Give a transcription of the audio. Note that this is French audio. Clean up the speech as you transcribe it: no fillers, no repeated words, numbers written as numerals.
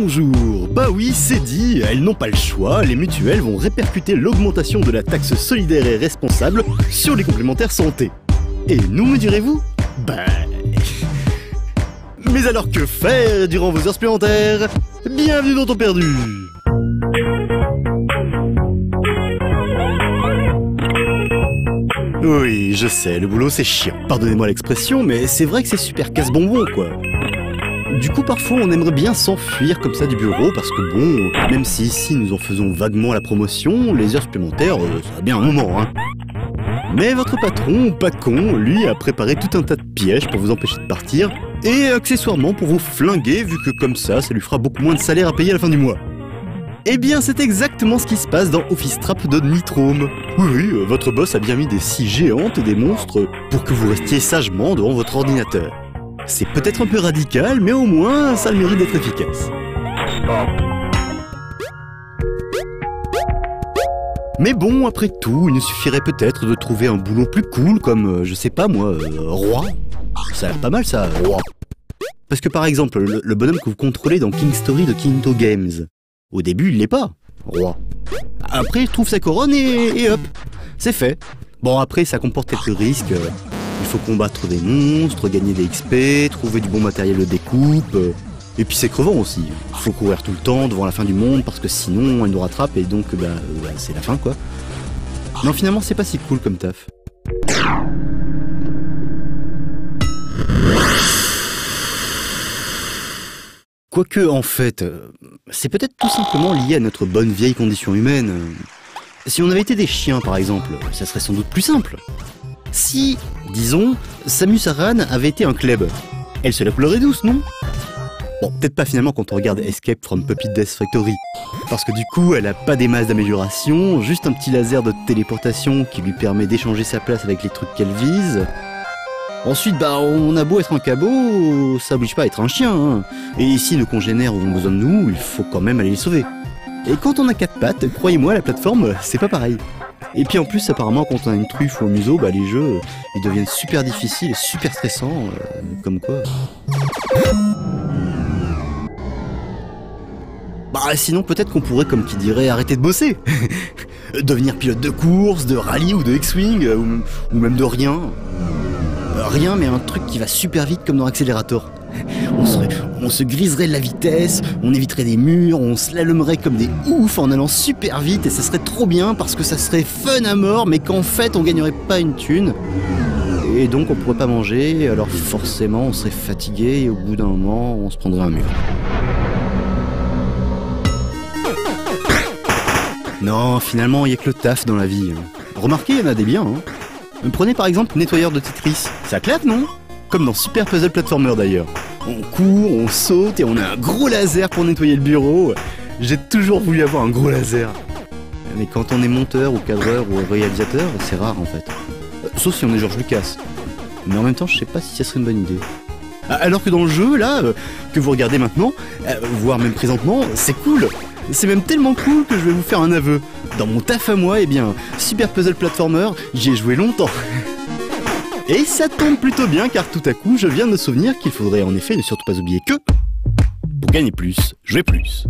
bonjour. Bah oui, c'est dit, elles n'ont pas le choix, les mutuelles vont répercuter l'augmentation de la taxe solidaire et responsable sur les complémentaires santé. Et nous, me direz-vous? Bah... Mais alors que faire durant vos heures supplémentaires? Bienvenue dans Temps Perdu. Oui, je sais, le boulot c'est chiant. Pardonnez-moi l'expression, mais c'est vrai que c'est super casse-bonbon, quoi. Du coup, parfois, on aimerait bien s'enfuir comme ça du bureau, parce que bon, même si ici nous en faisons vaguement la promotion, les heures supplémentaires, ça a bien un moment, hein. Mais votre patron, pas con, lui a préparé tout un tas de pièges pour vous empêcher de partir, et accessoirement pour vous flinguer, vu que comme ça lui fera beaucoup moins de salaire à payer à la fin du mois. Eh bien, c'est exactement ce qui se passe dans Office Trap de Nitrome. Oui, votre boss a bien mis des scies géantes et des monstres pour que vous restiez sagement devant votre ordinateur. C'est peut-être un peu radical, mais au moins, ça a le mérite d'être efficace. Mais bon, après tout, il nous suffirait peut-être de trouver un boulot plus cool, comme, je sais pas moi, roi. Ça a l'air pas mal ça, roi. Parce que par exemple, le bonhomme que vous contrôlez dans King Story de Kinto Games, au début, il l'est pas, roi. Après, il trouve sa couronne et hop, c'est fait. Bon, après, ça comporte quelques risques. Il faut combattre des monstres, gagner des XP, trouver du bon matériel de découpe. Et puis c'est crevant aussi. Il faut courir tout le temps devant la fin du monde parce que sinon, elle nous rattrape et donc, c'est la fin, quoi. Non, finalement, c'est pas si cool comme taf. Quoique, en fait, c'est peut-être tout simplement lié à notre bonne vieille condition humaine. Si on avait été des chiens, par exemple, ça serait sans doute plus simple. Si, disons, Samus Aran avait été un club, elle se la coulerait douce, non? Bon, peut-être pas finalement quand on regarde Escape from Puppy Death Factory, parce que du coup, elle a pas des masses d'amélioration, juste un petit laser de téléportation qui lui permet d'échanger sa place avec les trucs qu'elle vise. Ensuite, on a beau être un cabot, ça oblige pas à être un chien, hein. Et si nos congénères ont besoin de nous, il faut quand même aller les sauver. Et quand on a 4 pattes, croyez-moi, la plateforme, c'est pas pareil. Et puis en plus, apparemment, quand on a une truffe au museau, les jeux, ils deviennent super difficiles et super stressants, comme quoi. Sinon, peut-être qu'on pourrait, comme qui dirait, arrêter de bosser. Devenir pilote de course, de rallye ou de X-Wing, ou même de rien. Rien, mais un truc qui va super vite comme dans Accelerator. On se griserait de la vitesse, on éviterait des murs, on slalomerait comme des oufs en allant super vite et ça serait trop bien parce que ça serait fun à mort mais qu'en fait on gagnerait pas une thune. Et donc on pourrait pas manger, alors forcément on serait fatigué et au bout d'un moment on se prendrait un mur. Non, finalement il y a que le taf dans la vie. Remarquez, il y en a des biens. Prenez par exemple nettoyeur de Tetris, ça claque non? Comme dans Super Puzzle Platformer d'ailleurs. On court, on saute et on a un gros laser pour nettoyer le bureau. J'ai toujours voulu avoir un gros laser. Mais quand on est monteur ou cadreur ou réalisateur, c'est rare en fait. Sauf si on est George Lucas. Mais en même temps, je sais pas si ça serait une bonne idée. Alors que dans le jeu, là, que vous regardez maintenant, voire même présentement, c'est cool. C'est même tellement cool que je vais vous faire un aveu. Dans mon taf à moi, Super Puzzle Platformer, j'y ai joué longtemps. Et ça tombe plutôt bien car tout à coup, je viens de me souvenir qu'il faudrait en effet ne surtout pas oublier que, pour gagner plus, jouer plus.